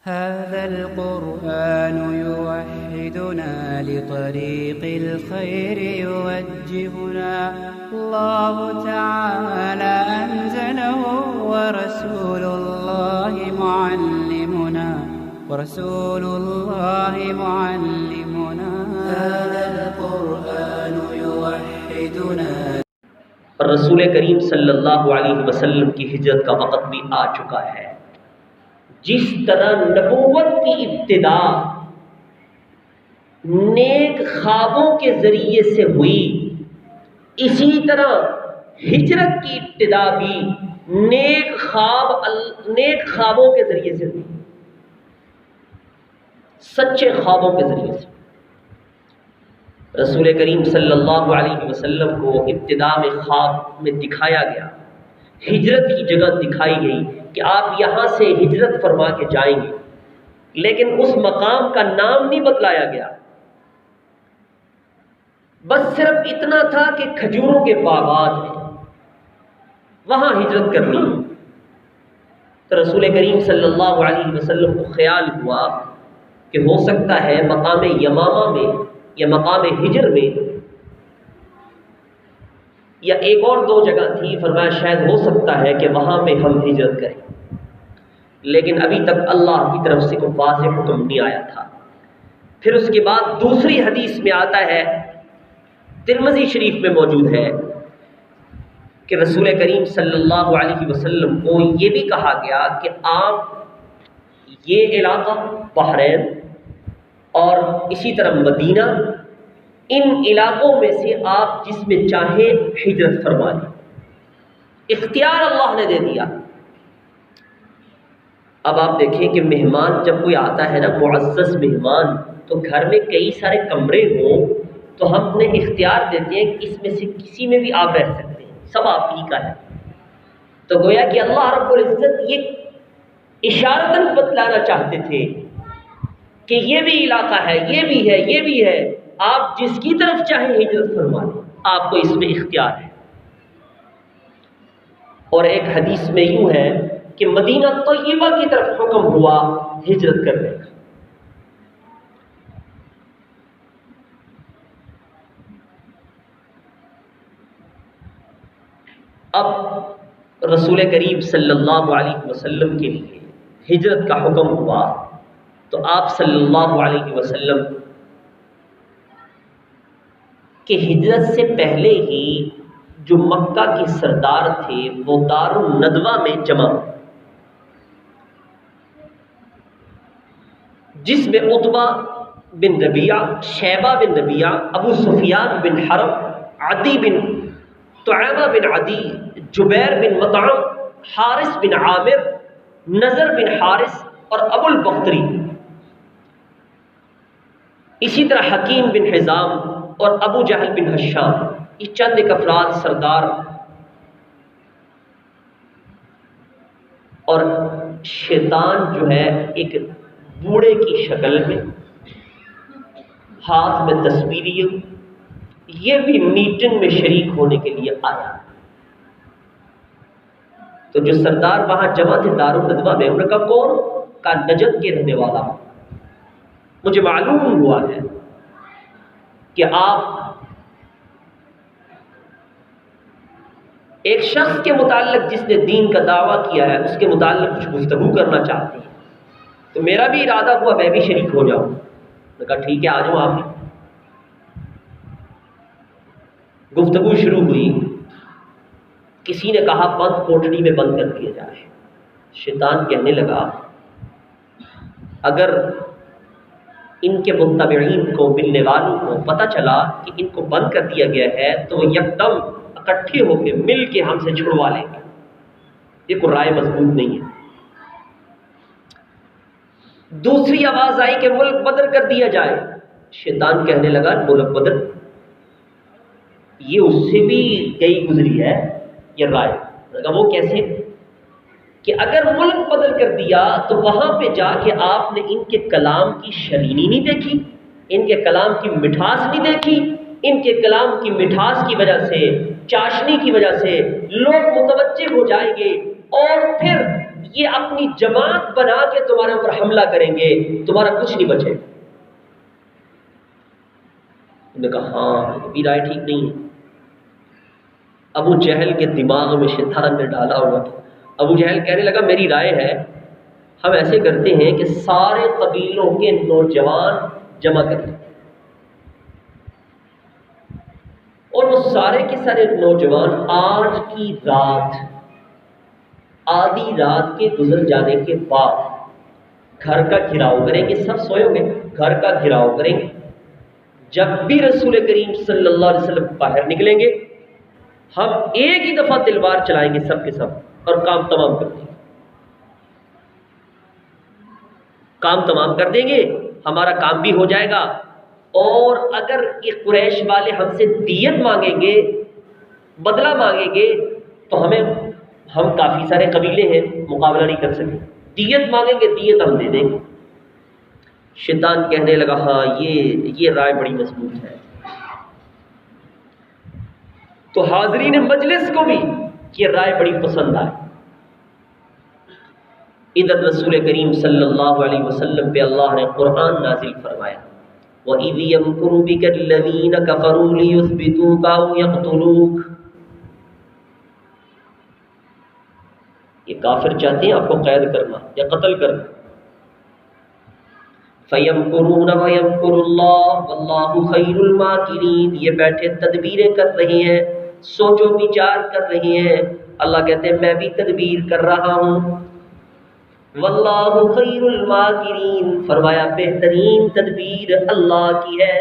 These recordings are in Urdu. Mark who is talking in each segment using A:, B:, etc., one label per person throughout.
A: هذا القرآن يوحدنا لطريق الخير يوجهنا الله تعالى أنزله ورسول الله معلمنا هذا القرآن يوحدنا.
B: رسول کریم صلی اللہ علیہ وسلم کی ہجرت کا وقت بھی آ چکا ہے. جس طرح نبوت کی ابتدا نیک خوابوں کے ذریعے سے ہوئی، اسی طرح ہجرت کی ابتدا بھی نیک خوابوں کے ذریعے سے ہوئی، سچے خوابوں کے ذریعے سے. رسول کریم صلی اللہ علیہ وسلم کو ابتدا میں خواب میں دکھایا گیا، ہجرت کی جگہ دکھائی گئی کہ آپ یہاں سے ہجرت فرما کے جائیں گے، لیکن اس مقام کا نام نہیں بتلایا گیا. بس صرف اتنا تھا کہ کھجوروں کے باغات ہیں، وہاں ہجرت کرنی ہے. تو رسول کریم صلی اللہ علیہ وسلم کو خیال ہوا کہ ہو سکتا ہے مقام یمامہ میں یا مقام ہجر میں یا ایک اور دو جگہ تھی، فرمایا شاید ہو سکتا ہے کہ وہاں پہ ہم ہجرت کریں، لیکن ابھی تک اللہ کی طرف سے کوئی واضح حکم نہیں آیا تھا. پھر اس کے بعد دوسری حدیث میں آتا ہے، ترمذی شریف میں موجود ہے کہ رسول کریم صلی اللہ علیہ وسلم کو یہ بھی کہا گیا کہ آپ یہ علاقہ بحرین اور اسی طرح مدینہ، ان علاقوں میں سے آپ جس میں چاہے ہجرت فرما لیں. اختیار اللہ نے دے دیا. اب آپ دیکھیں کہ مہمان جب کوئی آتا ہے نا، معزز مہمان، تو گھر میں کئی سارے کمرے ہوں تو ہم انہیں اختیار دیتے ہیں کہ اس میں سے کسی میں بھی آپ رہ سکتے ہیں، سب آپ ہی کا ہے. تو گویا کہ اللہ رب العزت یہ اشارتاً بتلانا چاہتے تھے کہ یہ بھی علاقہ ہے، یہ بھی ہے، یہ بھی ہے، آپ جس کی طرف چاہیں ہجرت فرما لیں، آپ کو اس میں اختیار ہے. اور ایک حدیث میں یوں ہے کہ مدینہ طیبہ کی طرف حکم ہوا ہجرت کرنے کا. اب رسول کریم صلی اللہ علیہ وسلم کے لیے ہجرت کا حکم ہوا تو آپ صلی اللہ علیہ وسلم کہ ہجرت سے پہلے ہی جو مکہ کے سردار تھے وہ دار الندوہ میں جمع ہوئے، جس میں عتبہ بن ربیعہ، شیبہ بن ربیعہ، ابو سفیان بن حرب، عدی بن طعیمہ بن عدی، جبیر بن مطعم، حارث بن عامر، نضر بن حارث اور ابو البختری، اسی طرح حکیم بن حزام اور ابو جہل بن ہشام. یہ چند ایک افراد سردار اور شیطان جو ہے ایک بوڑھے کی شکل میں، ہاتھ میں تسبیح لیے، یہ بھی میٹنگ میں شریک ہونے کے لیے آیا. تو جو سردار وہاں جمع تھے دارالندوہ میں، انہوں نے کہا کون؟ کا نجد کے رہنے والا. مجھے معلوم ہوا ہے کہ آپ ایک شخص کے متعلق جس نے دین کا دعویٰ کیا ہے اس کے متعلق کچھ گفتگو کرنا چاہتے ہیں، تو میرا بھی ارادہ ہوا میں بھی شریک ہو جاؤں. میں کہا ٹھیک ہے، آ جاؤ. آپ گفتگو شروع ہوئی. کسی نے کہا بند کوٹڑی میں بند کر دیا جائے. شیطان کہنے لگا اگر ان کے متبعین کو، ملنے والوں کو پتہ چلا کہ ان کو بند کر دیا گیا ہے تو وہ یکدم اکٹھے ہو کے مل کے ہم سے چھڑوا لیں گے. یہ کوئی رائے مضبوط نہیں ہے. دوسری آواز آئی کہ ملک بدر کر دیا جائے. شیطان کہنے لگا ملک بدر یہ اس سے بھی گئی گزری ہے یہ رائے. وہ کیسے؟ کہ اگر ملک بدل کر دیا تو وہاں پہ جا کے آپ نے ان کے کلام کی شرینی نہیں دیکھی، ان کے کلام کی مٹھاس نہیں دیکھی. ان کے کلام کی مٹھاس کی وجہ سے، چاشنی کی وجہ سے لوگ متوجہ ہو جائیں گے اور پھر یہ اپنی جماعت بنا کے تمہارے اوپر حملہ کریں گے، تمہارا کچھ نہیں بچے۔ انہوں نے کہا ہاں یہ بھی رائے ٹھیک نہیں ہے۔ ابو جہل کے دماغ میں شیطان نے ڈالا ہوا تھا۔ ابو جہل کہنے لگا میری رائے ہے ہم ایسے کرتے ہیں کہ سارے قبیلوں کے نوجوان جمع کر لیں، اور وہ سارے کے سارے نوجوان آج کی رات، آدھی رات کے گزر جانے کے بعد گھر کا گھراؤ کریں گے، سب سوئے ہوں گے، گھر کا گھراؤ کریں گے، جب بھی رسول کریم صلی اللہ علیہ وسلم باہر نکلیں گے ہم ایک ہی دفعہ تلوار چلائیں گے سب کے سب، اور کام تمام کر دیں گے، کام تمام کر دیں گے، ہمارا کام بھی ہو جائے گا۔ اور اگر یہ قریش والے ہم سے دیت مانگیں گے، بدلہ مانگیں گے، تو ہم کافی سارے قبیلے ہیں، مقابلہ نہیں کر سکیں، دیت مانگیں گے، دیت ہم دے دیں گے۔ شیطان کہنے لگا ہاں یہ رائے بڑی مضبوط ہے۔ تو حاضرین مجلس کو بھی یہ رائے بڑی پسند آئی۔ ادھر رسول کریم صلی اللہ علیہ وسلم پہ اللہ نے قرآن نازل فرمایا، وَإِذْ يَمْكُرُ بِكَ الَّذِينَ كَفَرُوا لِيُثْبِتُوكَ أَوْ يَقْتُلُوكَ۔ یہ کافر چاہتے ہیں آپ کو قید کرنا یا قتل کرنا۔ فَيَمْكُرُونَ وَيَمْكُرُ اللَّهُ وَاللَّهُ خَيْرُ الْمَاكِرِينَ۔ یہ بیٹھے تدبیریں کر رہے ہیں، سوچ و بچار کر رہے ہیں، اللہ کہتے ہیں میں بھی تدبیر کر رہا ہوں۔ واللہ خیر الماکرین، فرمایا بہترین تدبیر اللہ کی ہے۔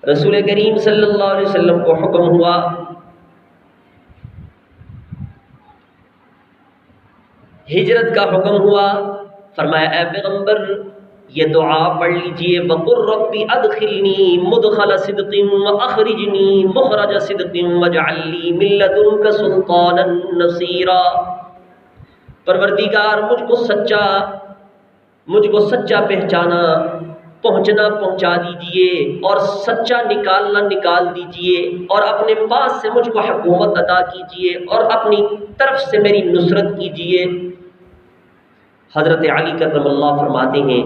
B: رسول کریم صلی اللہ علیہ وسلم کو حکم ہوا ہجرت کا حکم ہوا، فرمایا اے پیغمبر یہ دعا پڑھ لیجئے، وَقُلْ رَبِّ أَدْخِلْنِي مُدْخَلَ صِدْقٍ وَأَخْرِجْنِي مُخْرَجَ صِدْقٍ وَاجْعَلْ لِي مِن لَّدُنكَ سُلْطَانًا نَّصِيرًا۔ پروردگار مجھ کو سچا پہچانا، پہنچا دیجئے، اور سچا نکالنا نکال دیجئے، اور اپنے پاس سے مجھ کو حکومت عطا کیجئے، اور اپنی طرف سے میری نصرت کیجئے۔ حضرت علی کرم اللہ فرماتے ہیں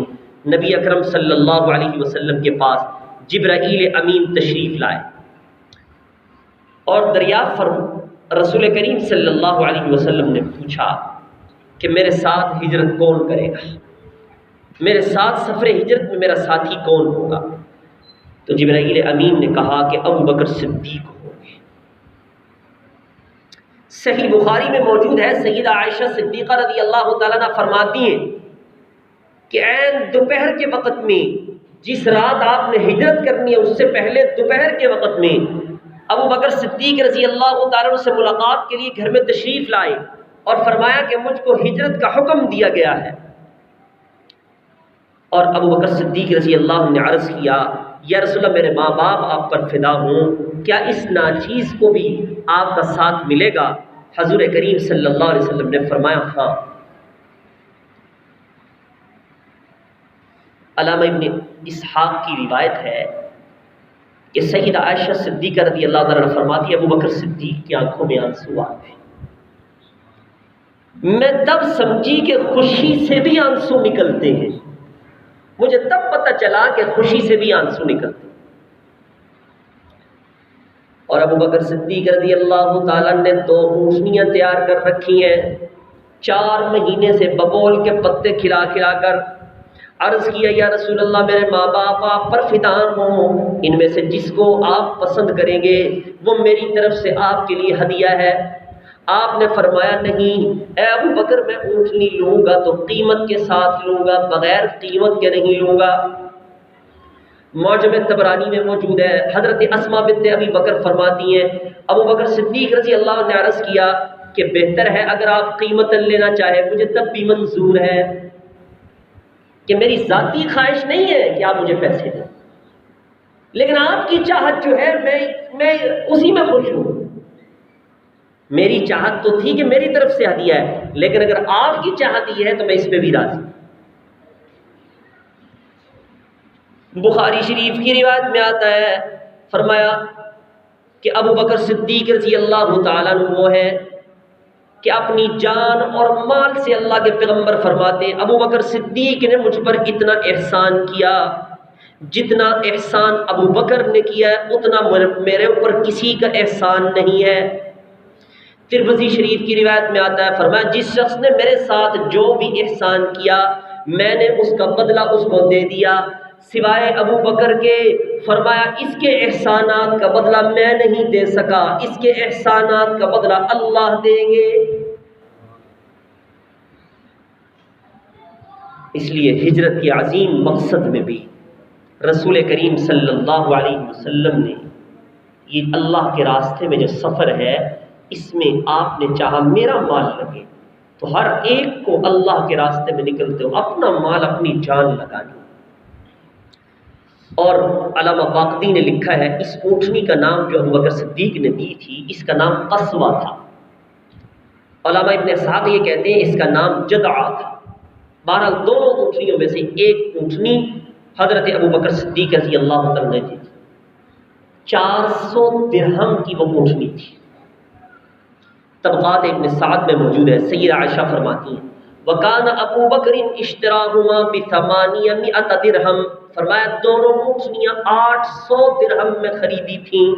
B: نبی اکرم صلی اللہ علیہ وسلم کے پاس جبرائیل امین تشریف لائے اور دریافت رسول کریم صلی اللہ علیہ وسلم نے پوچھا کہ میرے ساتھ ہجرت کون کرے گا، میرے ساتھ سفر ہجرت میں میرا ساتھی کون ہوگا؟ تو جبرائیل امین نے کہا کہ ابو بکر صدیق ہوں گے۔ صحیح بخاری میں موجود ہے، سیدہ عائشہ صدیقہ رضی اللہ تعالیٰ عنہ فرماتی ہیں کہ عین دوپہر کے وقت میں، جس رات آپ نے ہجرت کرنی ہے اس سے پہلے دوپہر کے وقت میں ابو بکر صدیق رضی اللہ تعالیٰ عنہ سے ملاقات کے لیے گھر میں تشریف لائے اور فرمایا کہ مجھ کو ہجرت کا حکم دیا گیا ہے۔ اور ابو بکر صدیق رضی اللہ عنہ نے عرض کیا یا رسول اللہ میرے ماں باپ آپ پر فدا ہوں، کیا اس ناچیز کو بھی آپ کا ساتھ ملے گا؟ حضور کریم صلی اللہ علیہ وسلم نے فرمایا ہاں۔ علامہ ابن اسحاق کی روایت ہے کہ سیدہ عائشہ صدیقہ رضی اللہ تعالیٰ عنہ فرماتی ہے ابو بکر صدیق کی آنکھوں میں آنسو آ گئے، میں تب سمجھی کہ خوشی سے بھی آنسو نکلتے ہیں، مجھے تب پتہ چلا کہ خوشی سے بھی آنسو نکلتے ہیں۔ اور ابو بکر صدیق رضی اللہ تعالیٰ نے 2 اونٹنیاں تیار کر رکھی ہیں، 4 مہینے سے ببول کے پتے کھلا کھلا کر عرض کیا یا رسول اللہ میرے ماں باپ آپ پر فدا ہوں، ان میں سے جس کو آپ پسند کریں گے وہ میری طرف سے آپ کے لیے ہدیہ ہے۔ آپ نے فرمایا نہیں اے ابو بکر میں اونٹنی لوں گا تو قیمت کے ساتھ لوں گا، بغیر قیمت کے نہیں لوں گا۔ معجم طبرانی میں موجود ہے، حضرت اسماء بنت ابی بکر فرماتی ہیں ابو بکر صدیق رضی اللہ عنہ نے عرض کیا کہ بہتر ہے اگر آپ قیمت لینا چاہے مجھے تب بھی منظور ہے، کہ میری ذاتی خواہش نہیں ہے کہ آپ مجھے پیسے دیں، لیکن آپ کی چاہت جو ہے میں اسی میں خوش ہوں۔ میری چاہت تو تھی کہ میری طرف سے ہدیہ ہے، لیکن اگر آپ کی چاہت یہ ہے تو میں اس پہ بھی راضی ہوں۔ بخاری شریف کی روایت میں آتا ہے، فرمایا کہ ابو بکر صدیق رضی اللہ تعالیٰ عنہ وہ ہے کہ اپنی جان اور مال سے اللہ کے پیغمبر فرماتے ہیں ابو بکر صدیق نے مجھ پر اتنا احسان کیا جتنا احسان ابو بکر نے کیا ہے اتنا میرے اوپر کسی کا احسان نہیں ہے۔ ترمذی شریف کی روایت میں آتا ہے، فرمایا جس شخص نے میرے ساتھ جو بھی احسان کیا میں نے اس کا بدلہ اس کو دے دیا سوائے ابو بکر کے۔ فرمایا اس کے احسانات کا بدلہ میں نہیں دے سکا، اس کے احسانات کا بدلہ اللہ دیں گے۔ اس لیے ہجرت کے عظیم مقصد میں بھی رسول کریم صلی اللہ علیہ وسلم نے یہ اللہ کے راستے میں جو سفر ہے اس میں آپ نے چاہا میرا مال لگے تو ہر ایک کو اللہ کے راستے میں نکلتے ہو اپنا مال اپنی جان لگانی۔ اور علامہ باقری نے لکھا ہے اس اونٹنی کا نام جو ابو بکر صدیق نے دی تھی اس کا نام قصوہ تھا۔ علامہ ابن اسحاق یہ کہتے ہیں اس کا نام جدعہ تھا۔ بہرحال دونوں اونٹنیوں میں سے ایک اونٹنی حضرت ابو بکر صدیق رضی اللہ عنہ نے دی، 400 درہم کی وہ اونٹنی تھی۔ طبقات ابن سعد میں موجود ہے، سیدہ عائشہ فرماتی ہیں وَكَانَ أَبُو بَكْرٍ اشْتَرَاهُمَا ب800 درہم، فرمایا دونوں اونٹنیاں 800 درہم میں خریدی تھیں۔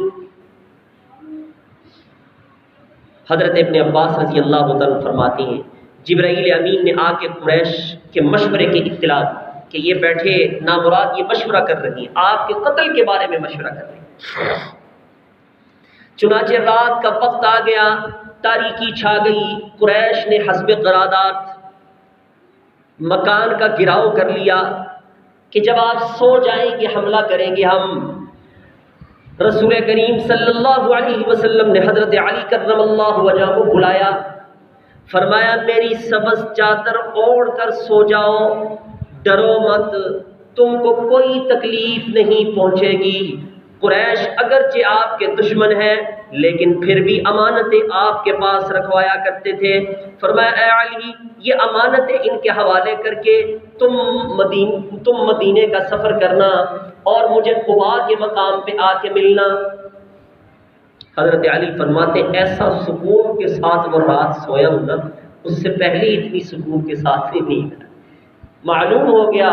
B: حضرت ابن عباس رضی اللہ عنہ فرماتے ہیں جبرائیل امین نے آ کے قریش کے مشورے کی اطلاع کہ یہ بیٹھے نامراد یہ مشورہ کر رہی ہیں، آپ کے قتل کے بارے میں مشورہ کر رہی ہیں۔ چنانچہ رات کا وقت آ گیا، تاریکی چھا گئی، قریش نے حسب قرارداد مکان کا گھراؤ کر لیا کہ جب آپ سو جائیں گے حملہ کریں گے ہم۔ رسول کریم صلی اللہ علیہ وسلم نے حضرت علی کرم اللہ وجہہ کو بلایا، فرمایا میری سبز چادر اوڑھ کر سو جاؤ، ڈرو مت، تم کو کوئی تکلیف نہیں پہنچے گی۔ قریش اگرچہ آپ کے دشمن ہیں لیکن پھر بھی امانتیں آپ کے پاس رکھوایا کرتے تھے۔ فرمایا اے علی یہ امانتیں ان کے حوالے کر کے تم مدینے کا سفر کرنا اور مجھے قباء کے مقام پہ آ کے ملنا۔ حضرت علی فرماتے ایسا سکون کے ساتھ وہ رات سویا ہوں نا اس سے پہلے اتنی سکون کے ساتھ ہی نہیں ملا۔ معلوم ہو گیا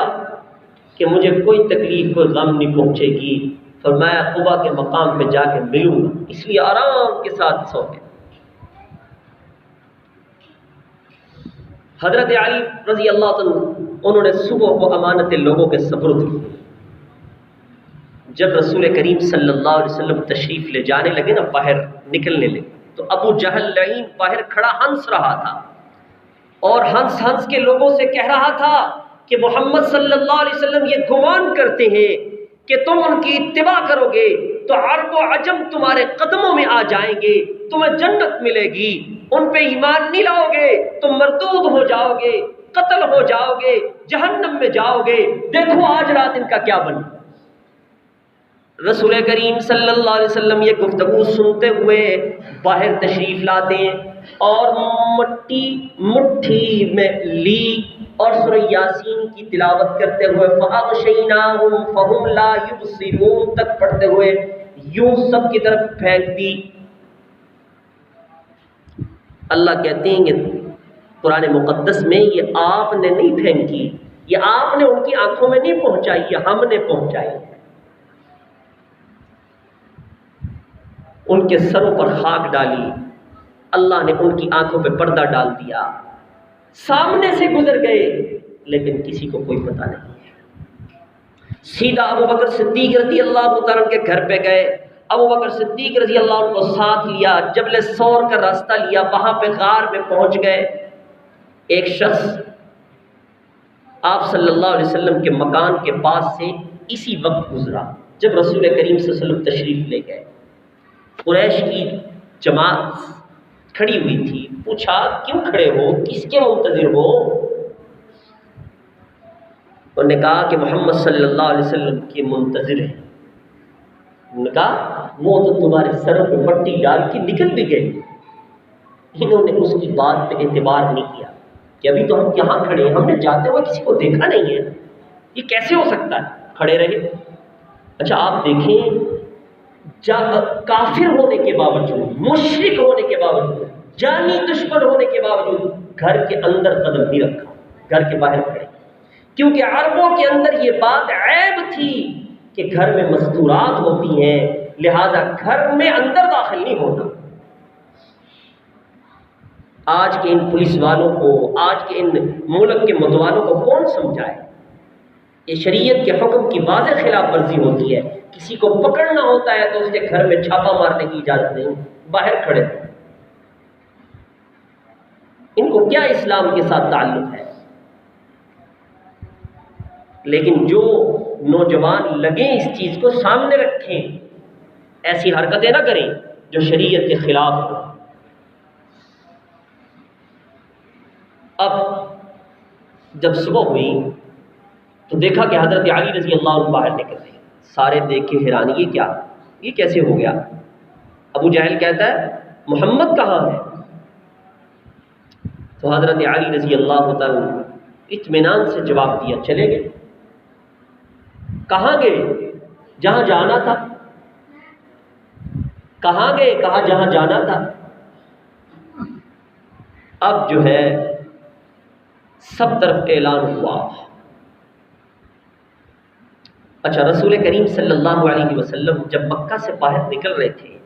B: کہ مجھے کوئی تکلیف کوئی غم نہیں پہنچے گی، فرمایا قباء کے مقام پہ جا کے ملوں گا، اس لیے آرام کے ساتھ سو گئے۔ حضرت علی رضی اللہ عنہ انہوں نے صبح کو امانتیں لوگوں کے سپرد کی۔ جب رسول کریم صلی اللہ علیہ وسلم تشریف لے جانے لگے نا، باہر نکلنے لگے تو ابو جہل لعین باہر کھڑا ہنس رہا تھا اور ہنس ہنس کے لوگوں سے کہہ رہا تھا کہ محمد صلی اللہ علیہ وسلم یہ گمان کرتے ہیں کہ تم ان کی اتباع کرو گے تو عرب و عجم تمہارے قدموں میں آ جائیں گے، تمہیں جنت ملے گی، ان پہ ایمان نہیں لاؤ گے تم مردود ہو جاؤ گے، قتل ہو جاؤ گے، جہنم میں جاؤ گے، دیکھو آج رات ان کا کیا بنا۔ رسول کریم صلی اللہ علیہ وسلم یہ گفتگو سنتے ہوئے باہر تشریف لاتے ہیں اور مٹھی میں لی اور سورہ یاسین کی تلاوت کرتے ہوئے فَأَغْشَيْنَاهُمْ فَهُمْ لَا يُبْصِرُونَ تک پڑھتے ہوئے یوں سب کی طرف پھینک دی۔ اللہ کہتے ہیں کہ قرآن مقدس میں یہ آپ نے نہیں پھینکی، یہ آپ نے ان کی آنکھوں میں نہیں پہنچائی، یہ ہم نے پہنچائی۔ ان کے سروں پر خاک ڈالی، اللہ نے ان کی آنکھوں پہ پردہ ڈال دیا، سامنے سے گزر گئے لیکن کسی کو کوئی پتہ نہیں ہے۔ سیدھا ابو بکر صدیق رضی اللہ تعالیٰ کے گھر پہ گئے، ابو بکر صدیق رضی اللہ عنہ کو ساتھ لیا، جبل ثور کا راستہ لیا، وہاں پہ غار میں پہنچ گئے۔ ایک شخص آپ صلی اللہ علیہ وسلم کے مکان کے پاس سے اسی وقت گزرا جب رسول کریم صلی اللہ علیہ وسلم تشریف لے گئے۔ قریش کی جماعت کھڑی ہوئی تھی، پوچھا کیوں کھڑے ہو، کس کے منتظر ہو؟ انہوں نے کہا کہ محمد صلی اللہ علیہ وسلم کے منتظر ہیں۔ انہوں نے کہا وہ تو تمہارے سروں پہ پٹی ڈال کے نکل بھی گئے۔ انہوں نے اس کی بات پہ اعتبار نہیں کیا کہ ابھی تو ہم یہاں کھڑے ہیں، ہم نے جاتے ہوئے کسی کو دیکھا نہیں ہے، یہ کیسے ہو سکتا ہے، کھڑے رہے۔ اچھا آپ دیکھیں کافر ہونے کے باوجود، مشرک ہونے کے باوجود، جانی دشمن ہونے کے باوجود گھر کے اندر قدم نہیں رکھا، گھر کے باہر کھڑے، کیونکہ عربوں کے اندر یہ بات عیب تھی کہ گھر میں مستورات ہوتی ہیں، لہذا گھر میں اندر داخل نہیں ہونا۔ آج کے ان پولیس والوں کو، آج کے ان ملک کے متوالوں کو کون سمجھائے؟ یہ شریعت کے حکم کی واضح خلاف ورزی ہوتی ہے۔ کسی کو پکڑنا ہوتا ہے تو اس کے گھر میں چھاپا مارنے کی اجازت نہیں، باہر کھڑے۔ ان کو کیا اسلام کے ساتھ تعلق ہے؟ لیکن جو نوجوان لگیں اس چیز کو سامنے رکھیں، ایسی حرکتیں نہ کریں جو شریعت کے خلاف ہو۔ اب جب صبح ہوئی تو دیکھا کہ حضرت علی رضی اللہ عنہ باہر نکل رہے ہیں۔ سارے دیکھ کے حیرانی، یہ کیا، یہ کیسے ہو گیا؟ ابو جہل کہتا ہے محمد کہاں ہے؟ تو حضرت علی رضی اللہ تعالی اطمینان سے جواب دیا، چلے گئے۔ کہاں گئے؟ جہاں جانا تھا۔ کہاں گئے؟ کہا جہاں جانا تھا۔ اب جو ہے سب طرف اعلان ہوا۔ اچھا، رسول کریم صلی اللہ علیہ وسلم جب مکہ سے باہر نکل رہے تھے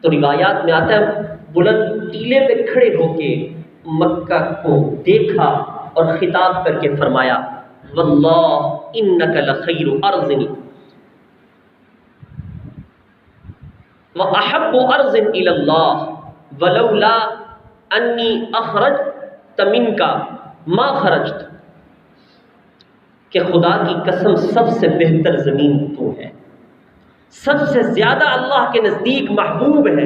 B: تو روایات میں آتا ہے بلند ٹیلے پہ کھڑے ہو کے مکہ کو دیکھا اور خطاب کر کے فرمایا واللہ انک لخیر ارض واحب ارض الی اللہ ولولا انی اخرجت منک ما خرجت، کہ خدا کی قسم سب سے بہتر زمین تو ہے، سب سے زیادہ اللہ کے نزدیک محبوب ہے،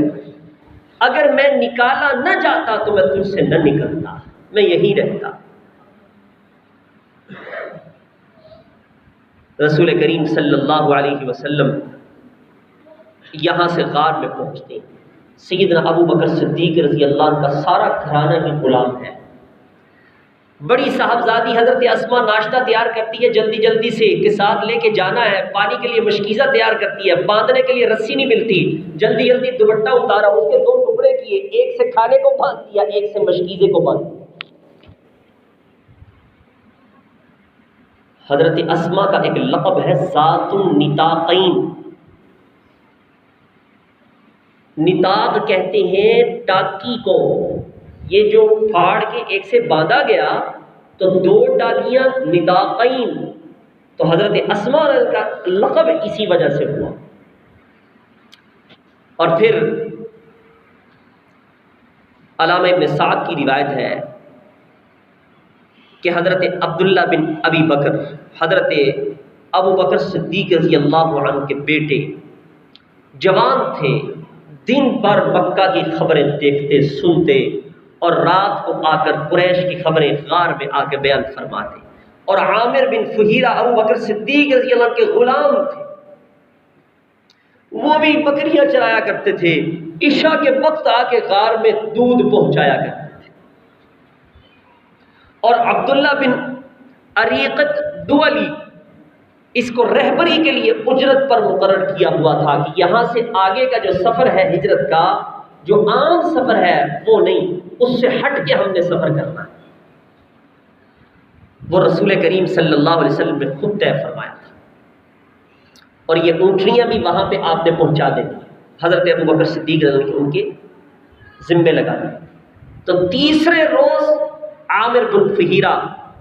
B: اگر میں نکالا نہ جاتا تو میں تجھ سے نہ نکلتا، میں یہی رہتا۔ رسول کریم صلی اللہ علیہ وسلم یہاں سے غار میں پہنچتے ہیں۔ سیدنا ابو بکر صدیق رضی اللہ عنہ کا سارا گھرانہ ہی غلام ہے۔ بڑی صاحبزادی حضرت اسماء ناشتہ تیار کرتی ہے جلدی جلدی سے کہ ساتھ لے کے جانا ہے، پانی کے لیے مشکیزہ تیار کرتی ہے، باندھنے کے لیے رسی نہیں ملتی، جلدی جلدی دوپٹہ اتارا، اس کے 2 ٹکڑے کیے، ایک سے کھانے کو باندھ دیا، ایک سے مشکیزے کو باندھ دیا۔ حضرت اسماء کا ایک لقب ہے ذات النطاقین۔ نطاق کہتے ہیں ٹاکی کو، یہ جو پھاڑ کے ایک سے باندھا گیا تو 2 ٹاکیاں نطاقین، تو حضرت اسماء کا لقب اسی وجہ سے ہوا۔ اور پھر علامہ ابن سعد کی روایت ہے کہ حضرت عبداللہ بن ابی بکر، حضرت ابو بکر صدیق رضی اللہ عنہ کے بیٹے، جوان تھے، دن بھر مکہ کی خبریں دیکھتے سنتے اور رات کو آ کر قریش کی خبریں غار میں آ کے بیان فرماتے، اور عامر بن فہیرہ ابو بکر صدیق رضی اللہ عنہ کے غلام تھے، وہ بھی بکریاں چرایا کرتے تھے، عشاء کے وقت آ کے غار میں دودھ پہنچایا کرتے تھے۔ اور عبداللہ بن اریقت دولی، اس کو رہبری کے لیے اجرت پر مقرر کیا ہوا تھا کہ یہاں سے آگے کا جو سفر ہے ہجرت کا، جو عام سفر ہے وہ نہیں، اس سے ہٹ کے ہم نے سفر کرنا ہے۔ وہ رسول کریم صلی اللہ علیہ وسلم نے خود طے فرمایا تھا، اور یہ اونٹنیاں بھی وہاں پہ آپ نے پہنچا دیں گی۔ حضرت ابو بکر صدیق ان کے ذمے لگا دی۔ تو تیسرے روز عامر بن فہیرہ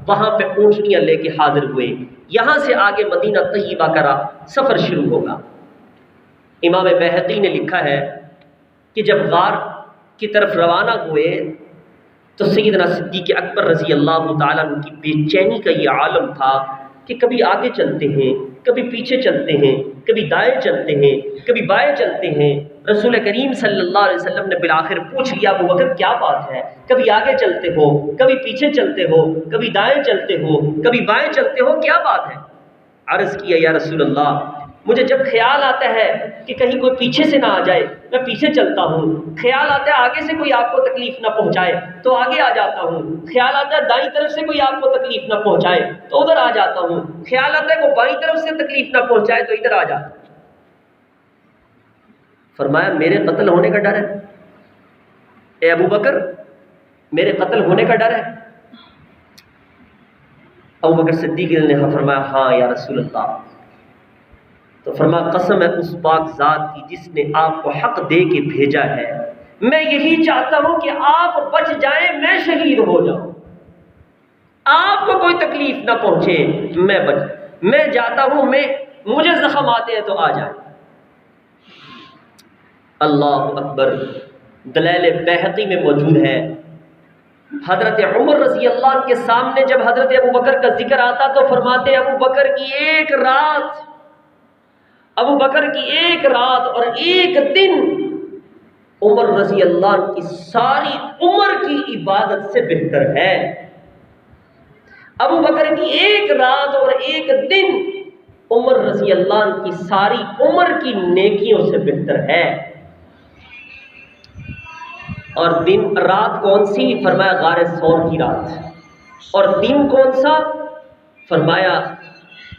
B: وہاں پہ اونٹنیاں لے کے حاضر ہوئے، یہاں سے آگے مدینہ طیبہ کا سفر شروع ہوگا۔ امام بیہقی نے لکھا ہے کہ جب غار کی طرف روانہ ہوئے تو سیدنا صدیق اکبر رضی اللہ تعالیٰ عنہ کی بے چینی کا یہ عالم تھا کہ کبھی آگے چلتے ہیں، کبھی پیچھے چلتے ہیں، کبھی دائیں چلتے ہیں، کبھی بائیں چلتے ہیں۔ رسول کریم صلی اللہ علیہ وسلم نے بالآخر پوچھ لیا ابو بکر کیا بات ہے، کبھی آگے چلتے ہو، کبھی پیچھے چلتے ہو، کبھی دائیں چلتے ہو، کبھی بائیں چلتے ہو، کیا بات ہے؟ عرض کیا یا رسول اللہ، مجھے جب خیال آتا ہے کہ کہیں کوئی پیچھے سے نہ آ جائے میں پیچھے چلتا ہوں، خیال آتا ہے آگے سے کوئی آپ کو تکلیف نہ پہنچائے تو آگے آ جاتا ہوں، خیال آتا ہے دائیں طرف سے کوئی آپ کو تکلیف نہ پہنچائے تو ادھر آ جاتا ہوں، خیال آتا ہے کوئی بائیں طرف سے تکلیف نہ پہنچائے تو ادھر آ جاتا ہوں۔ فرمایا میرے قتل ہونے کا ڈر ہے؟ اے ابو بکر میرے قتل ہونے کا ڈر ہے؟ ابو بکر صدیق نے فرمایا ہاں یا رسول اللہ۔ تو فرمایا قسم ہے اس پاک ذات کی جس نے آپ کو حق دے کے بھیجا ہے، میں یہی چاہتا ہوں کہ آپ بچ جائیں، میں شہید ہو جاؤں، آپ کو کوئی تکلیف نہ پہنچے، میں جاتا ہوں، مجھے زخم آتے ہیں تو آ جائیں۔ اللہ اکبر۔ دلائل بیہقی میں موجود ہے، حضرت عمر رضی اللہ عنہ کے سامنے جب حضرت ابو بکر کا ذکر آتا تو فرماتے ابو بکر کی ایک رات اور ایک دن عمر رضی اللہ عنہ کی ساری عمر کی عبادت سے بہتر ہے۔ ابو بکر کی ایک رات اور ایک دن عمر رضی اللہ عنہ کی ساری عمر کی نیکیوں سے بہتر ہے۔ اور رات کون سی؟ فرمایا غار ثور کی رات۔ اور دن کون سا؟ فرمایا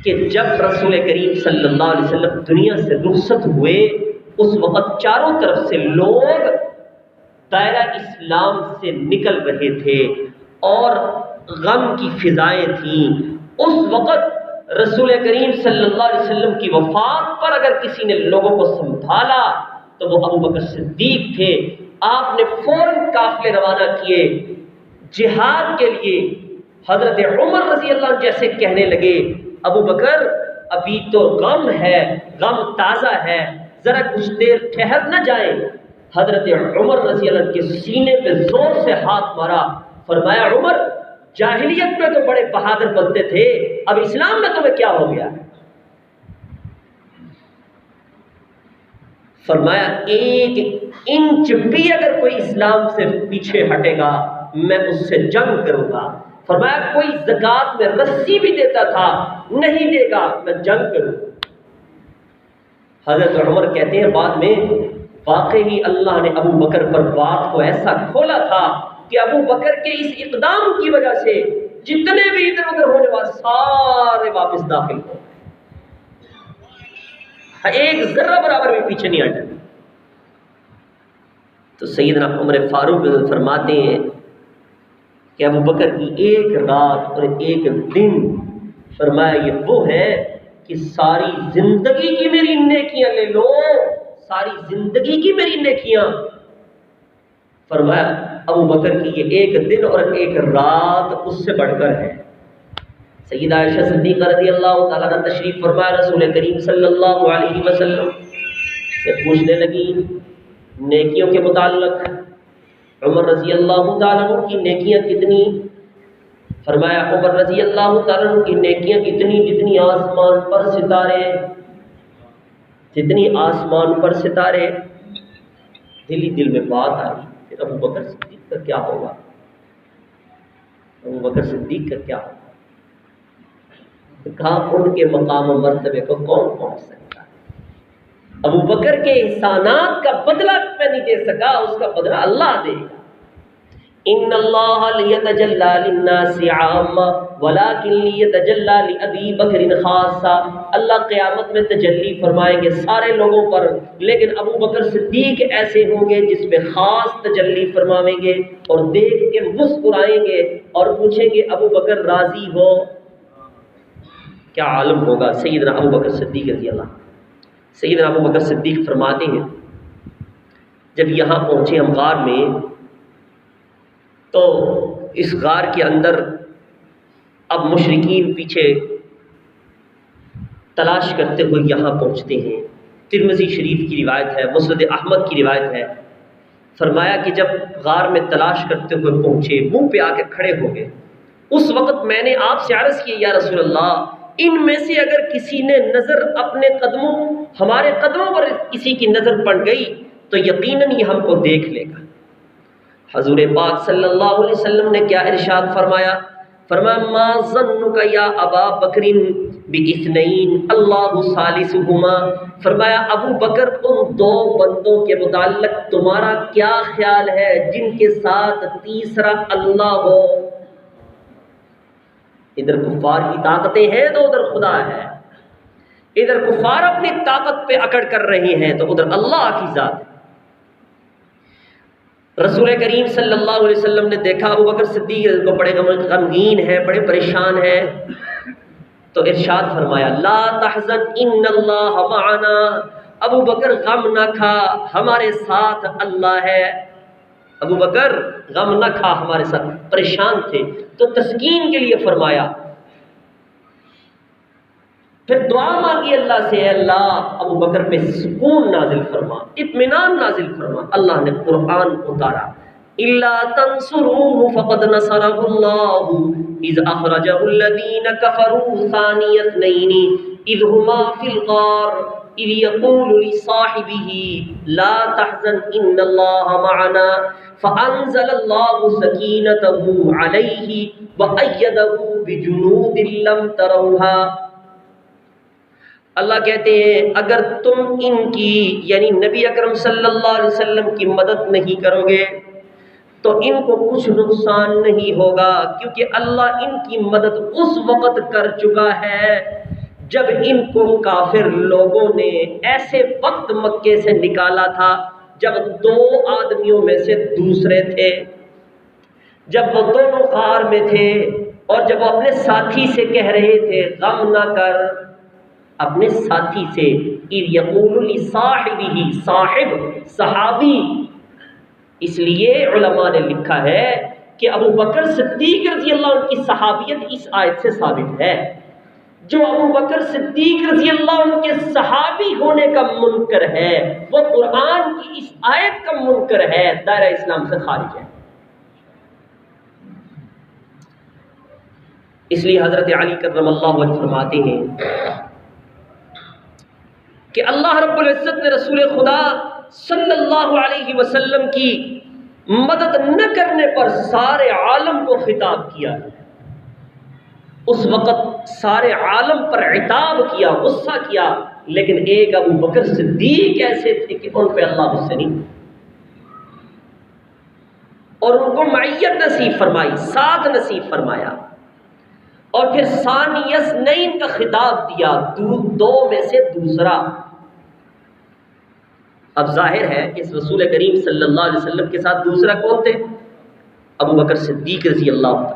B: کہ جب رسول کریم صلی اللہ علیہ وسلم دنیا سے رخصت ہوئے اس وقت چاروں طرف سے لوگ دائرہ اسلام سے نکل رہے تھے اور غم کی فضائیں تھیں۔ اس وقت رسول کریم صلی اللہ علیہ وسلم کی وفات پر اگر کسی نے لوگوں کو سنبھالا تو وہ ابو بکر صدیق تھے۔ آپ نے فوراً قافلے روانہ کیے جہاد کے لیے۔ حضرت عمر رضی اللہ عنہ جیسے کہنے لگے ابو بکر ابھی تو غم ہے، غم تازہ ہے، ذرا کچھ دیر ٹھہر نہ جائیں۔ حضرت عمر رضی اللہ عنہ کے سینے پہ زور سے ہاتھ مارا، فرمایا عمر جاہلیت میں تو بڑے بہادر بنتے تھے، اب اسلام میں تمہیں کیا ہو گیا؟ فرمایا ایک انچ بھی اگر کوئی اسلام سے پیچھے ہٹے گا میں اس سے جنگ کروں گا۔ فرمایا کوئی زکوٰۃ میں رسی بھی دیتا تھا، نہیں دے گا میں جنگ کروں۔ حضرت عمر کہتے ہیں بعد میں واقعی اللہ نے ابو بکر پر بات کو ایسا کھولا تھا کہ ابو بکر کے اس اقدام کی وجہ سے جتنے بھی ادھر ادھر ہونے والے سارے واپس داخل ہو، ایک ذرہ برابر بھی پیچھے نہیں ہٹے۔ تو سیدنا عمر فاروق فرماتے ہیں کہ ابو بکر کی ایک رات اور ایک دن، فرمایا یہ وہ ہے کہ ساری زندگی کی میری نیکیاں لے لو، ساری زندگی کی میری نیکیاں۔ فرمایا ابو بکر کی یہ ایک دن اور ایک رات اس سے بڑھ کر ہے۔ سیدہ عائشہ صدیقہ رضی اللہ تعالیٰ عنہ تشریف فرمایا رسول کریم صلی اللہ علیہ وسلم سے پوچھنے لگی نیکیوں کے متعلق، عمر رضی اللہ تعالیٰ عنہ کی نیکیاں کتنی؟ فرمایا عمر رضی اللہ تعالیٰ عنہ کی نیکیاں اتنی جتنی آسمان پر ستارے، جتنی آسمان پر ستارے۔ دل میں بات آئی پھر ابو بکر صدیق کا کیا ہوگا؟ ابو بکر صدیق کا کیا ہوگا؟ کہا ان کے مقام و مرتبے کو کون پہنچ سکتا ہے؟ ابو بکر کے احسانات کا بدلہ میں نہیں دے سکا، اس کا بدلہ اللہ دے گا۔ ان اللہ لیتجلی للناس عامہ ولکن لیتجلی لابی بکر خاصہ۔ اللہ قیامت میں تجلی فرمائیں گے سارے لوگوں پر، لیکن ابو بکر صدیق ایسے ہوں گے جس پہ خاص تجلی فرماویں گے اور دیکھ کے مسکرائیں گے اور پوچھیں گے ابو بکر راضی ہو؟ کیا عالم ہوگا سیدنا ابو بکر صدیق رضی اللہ۔ سیدنا ابو بکر صدیق فرماتے ہیں جب یہاں پہنچے ہم غار میں تو اس غار کے اندر اب مشرکین پیچھے تلاش کرتے ہوئے یہاں پہنچتے ہیں۔ ترمذی شریف کی روایت ہے، مسند احمد کی روایت ہے۔ فرمایا کہ جب غار میں تلاش کرتے ہوئے پہنچے منہ پہ آ کے کھڑے ہو گئے، اس وقت میں نے آپ سے عرض کی یا رسول اللہ ان میں سے اگر کسی نے نظر اپنے قدموں، ہمارے قدموں پر کسی کی نظر پڑ گئی تو یقیناً یہ ہم کو دیکھ لے گا۔ حضور پاک صلی اللہ علیہ وسلم نے کیا ارشاد فرمایا؟ فرمایا ما ظنک یا ابا بکر باثنین اللہ ثالثہما۔ فرمایا ابو بکر ان دو بندوں کے متعلق تمہارا کیا خیال ہے جن کے ساتھ تیسرا اللہ ہو؟ ادھر کفار کی طاقتیں ہیں تو ادھر خدا ہے۔ ادھر کفار اپنی طاقت پہ اکڑ کر رہے ہیں تو ادھر اللہ کی ذات ہے۔ رسول کریم صلی اللہ علیہ وسلم نے دیکھا ابو بکر صدیق کو بڑے غمگین ہیں، بڑے پریشان ہیں، تو ارشاد فرمایا لا تحزن ان اللہ معنا، ابو بکر غم نہ کھا، ہمارے ساتھ اللہ ہے۔ ابو بکر غم نہ کھا، ہمارے ساتھ، پریشان تھے تو تسکین کے لیے فرمایا۔ پھر دعا مانگی اللہ سے، اے اللہ ابو بکر پہ سکون نازل فرما، اطمینان نازل فرما۔ اللہ نے قرآن اتارا الا تنصروه فقد نصره الله اذ اخرجه الذين كفروا ثاني اثنين اذ هما في الغار اذ يقول لصاحبه لا تحزن ان الله معنا فانزل الله سكينته عليه وايده بجنود لم تروها۔ اللہ کہتے ہیں اگر تم ان کی یعنی نبی اکرم صلی اللہ علیہ وسلم کی مدد نہیں کرو گے تو ان کو کچھ نقصان نہیں ہوگا، کیونکہ اللہ ان کی مدد اس وقت کر چکا ہے جب ان کو کافر لوگوں نے ایسے وقت مکے سے نکالا تھا جب دو آدمیوں میں سے دوسرے تھے، جب وہ دونوں غار میں تھے اور جب وہ اپنے ساتھی سے کہہ رہے تھے غم نہ کر، اپنے ساتھی سے یقول لصاحبہ، صاحب صحابی، اس لیے علماء نے لکھا ہے کہ ابو بکر صدیق رضی اللہ عنہ کی صحابیت اس آیت سے ثابت ہے۔ جو ابو بکر صدیق رضی اللہ عنہ کے صحابی ہونے کا منکر ہے وہ قرآن کی اس آیت کا منکر ہے، دائرہ اسلام سے خارج ہے۔ اس لیے حضرت علی کرم اللہ وجہ فرماتے ہیں کہ اللہ رب العزت نے رسول خدا صلی اللہ علیہ وسلم کی مدد نہ کرنے پر سارے عالم کو خطاب کیا، اس وقت سارے عالم پر عتاب کیا، غصہ کیا، لیکن ایک ابو بکر صدیق ایسے تھے کہ ان پہ اللہ غصے نہیں اور ان کو معیت نصیب فرمائی، ساتھ نصیب فرمایا، اور پھر ثانی اثنین کا خطاب دیا، دو میں سے دوسرا۔ اب ظاہر ہے کہ اس رسول کریم صلی اللہ علیہ وسلم کے ساتھ دوسرا کون تھے؟ ابو بکر صدیق رضی اللہ عنہ۔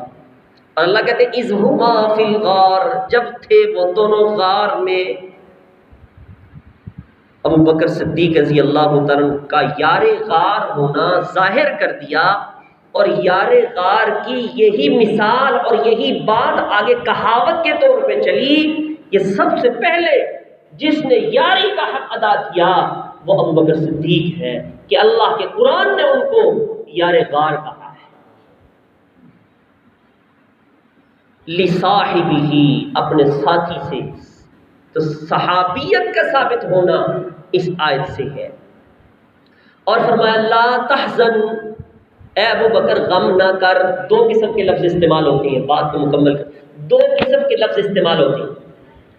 B: اور اللہ کہتے ہیں اذ ہما فی الغار، جب تھے وہ دونوں غار میں۔ ابو بکر صدیق رضی اللہ عنہ کا یار غار ہونا ظاہر کر دیا، اور یار غار کی یہی مثال اور یہی بات آگے کہاوت کے طور پہ چلی کہ سب سے پہلے جس نے یاری کا حق ادا کیا وہ ابو بکر صدیق ہے، کہ اللہ کے قرآن نے ان کو یار غار کہا ہے۔ لصاحبہ، اپنے ساتھی سے، تو صحابیت کا ثابت ہونا اس آیت سے ہے۔ اور فرمایا لا تحزن، اے ابو بکر غم نہ کر۔ دو قسم کے لفظ استعمال ہوتے ہیں، بات کو مکمل کر، دو قسم کے لفظ استعمال ہوتے ہیں،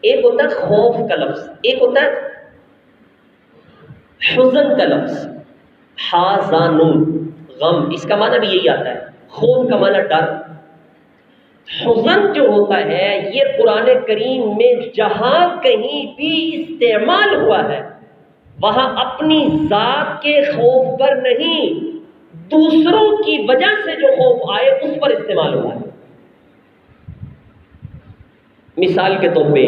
B: ایک ہوتا ہے خوف کا لفظ، ایک ہوتا ہے حزن کا لفظ۔ حزن غم، اس کا معنی بھی یہی آتا ہے، خوف کا معنی ڈر۔ حزن جو ہوتا ہے یہ قرآن کریم میں جہاں کہیں بھی استعمال ہوا ہے وہاں اپنی ذات کے خوف پر نہیں، دوسروں کی وجہ سے جو خوف آئے اس پر استعمال ہوا ہے۔ مثال کے طور پہ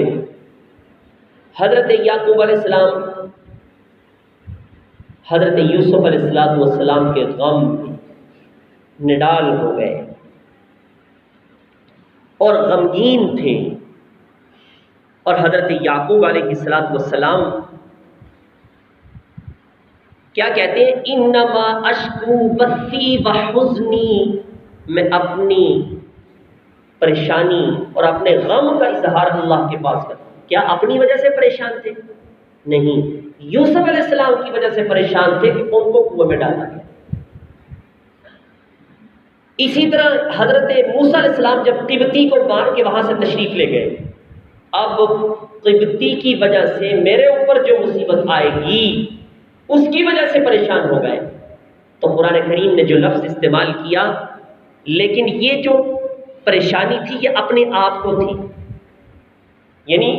B: حضرت یعقوب علیہ السلام حضرت یوسف علیہ السلام کے غم نڈال ہو گئے اور غمگین تھے، اور حضرت یعقوب علیہ السلام کیا کہتے ہیں؟ انما اشکو بثی وحزنی، میں اپنی پریشانی اور اپنے غم کا اظہار اللہ کے پاس کرتا ہوں۔ کیا اپنی وجہ سے پریشان تھے؟ نہیں، یوسف علیہ السلام کی وجہ سے پریشان تھے کہ ان کو کنویں میں ڈالا گیا۔ اسی طرح حضرت موسیٰ علیہ السلام جب قبطی کو مار کے وہاں سے تشریف لے گئے، اب قبطی کی وجہ سے میرے اوپر جو مصیبت آئے گی اس کی وجہ سے پریشان ہو گئے، تو قرآن کریم نے جو لفظ استعمال کیا، لیکن یہ جو پریشانی تھی یہ اپنے آپ کو تھی، یعنی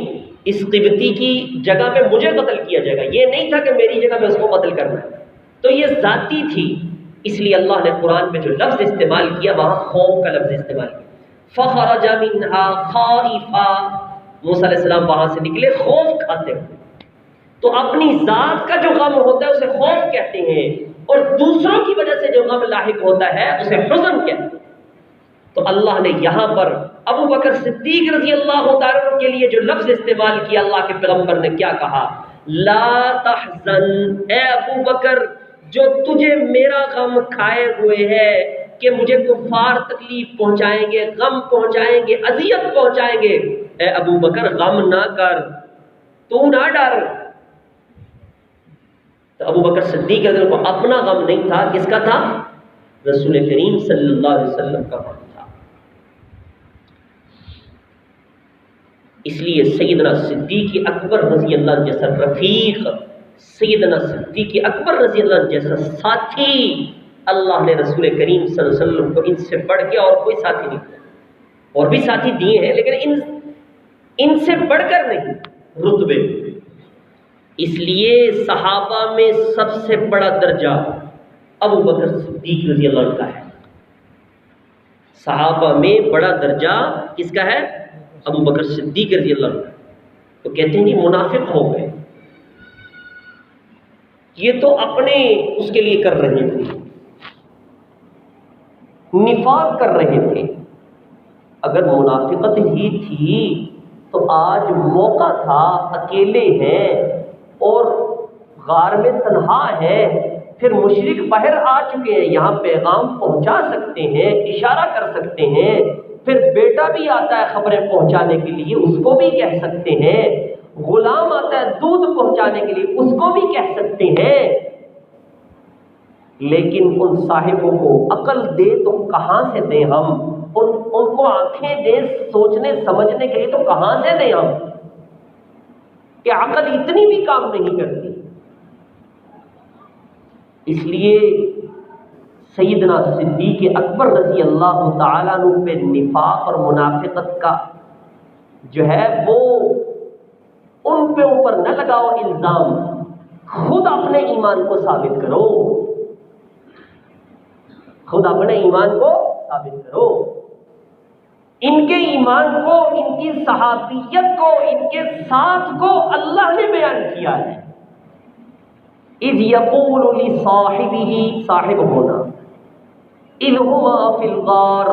B: اس قبطی کی جگہ پہ مجھے قتل کیا جائے گا، یہ نہیں تھا کہ میری جگہ پہ اس کو قتل کرنا ہے، تو یہ ذاتی تھی۔ اس لیے اللہ نے قرآن میں جو لفظ استعمال کیا وہاں خوف کا لفظ استعمال کیا، فخرج منہا خائفا، موسیٰ علیہ السلام وہاں سے نکلے خوف کھاتے ہوئے۔ تو اپنی ذات کا جو غم ہوتا ہے اسے خوف کہتے ہیں، اور دوسروں کی وجہ سے جو غم لاحق ہوتا ہے اسے حزن کہتے ہیں۔ تو اللہ نے یہاں پر ابو بکر صدیق رضی اللہ تعالیٰ عنہ کے لیے جو لفظ استعمال کیا، اللہ کے پیغمبر نے کیا کہا؟ لا تحزن، اے ابو بکر جو تجھے میرا غم کھائے ہوئے ہے کہ مجھے کفار تکلیف پہنچائیں گے، غم پہنچائیں گے، اذیت پہنچائیں گے، اے ابو بکر غم نہ کر، تو نہ ڈر۔ تو ابو بکر صدیق رضی اللہ عنہ کو اپنا غم نہیں تھا، کس کا تھا؟ رسول کریم صلی اللہ علیہ وسلم کا غم تھا۔ اس لیے سیدنا صدیق اکبر رضی اللہ عنہ جیسا رفیق، سیدنا صدیق اکبر رضی اللہ عنہ جیسا ساتھی اللہ نے رسول کریم صلی اللہ علیہ وسلم کو ان سے بڑھ کے اور کوئی ساتھی نہیں دیا۔ اور بھی ساتھی دیے ہیں لیکن ان سے بڑھ کر نہیں رتبے۔ اس لیے صحابہ میں سب سے بڑا درجہ ابو بکر صدیق رضی اللہ عنہ کا ہے۔ صحابہ میں بڑا درجہ کس کا ہے؟ ابو بکر صدیق رضی اللہ عنہ۔ تو کہتے ہیں جی منافق ہو گئے، یہ تو اپنے اس کے لیے کر رہے تھے، نفاق کر رہے تھے۔ اگر منافقت ہی تھی تو آج موقع تھا، اکیلے ہیں اور غار میں تنہا ہے، پھر مشرک باہر آ چکے ہیں، یہاں پیغام پہنچا سکتے ہیں، اشارہ کر سکتے ہیں، پھر بیٹا بھی آتا ہے خبریں پہنچانے کے لیے، اس کو بھی کہہ سکتے ہیں، غلام آتا ہے دودھ پہنچانے کے لیے، اس کو بھی کہہ سکتے ہیں۔ لیکن ان صاحبوں کو عقل دے تو کہاں سے دیں ہم؟ ان کو آنکھیں دیں سوچنے سمجھنے کے لیے تو کہاں سے دیں ہم؟ کہ عقل اتنی بھی کام نہیں کرتی۔ اس لیے سیدنا صدیق اکبر رضی اللہ تعالیٰ عنہ پہ نفاق اور منافقت کا جو ہے وہ ان پہ اوپر نہ لگاؤ الزام، خود اپنے ایمان کو ثابت کرو، خود اپنے ایمان کو ثابت کرو۔ ان کے ایمان کو، ان کی صحابیت کو، ان کے ساتھ کو اللہ نے بیان کیا ہے۔ اذ یقول لصاحبہ، صاحب ہونا، اذ ہما فی الغار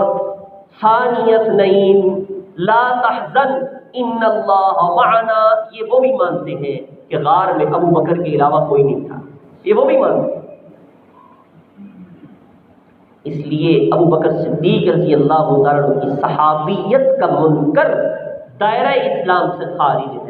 B: ثانی اثنین لا تحزن ان اللہ معنا، یہ وہ بھی مانتے ہیں کہ غار میں ابو بکر کے علاوہ کوئی نہیں تھا، یہ وہ بھی مانتے ہیں۔ اس لیے ابو بکر صدیق رضی اللہ تعالیٰ عنہ کی صحابیت کا منکر دائرہ اسلام سے خارج ہے۔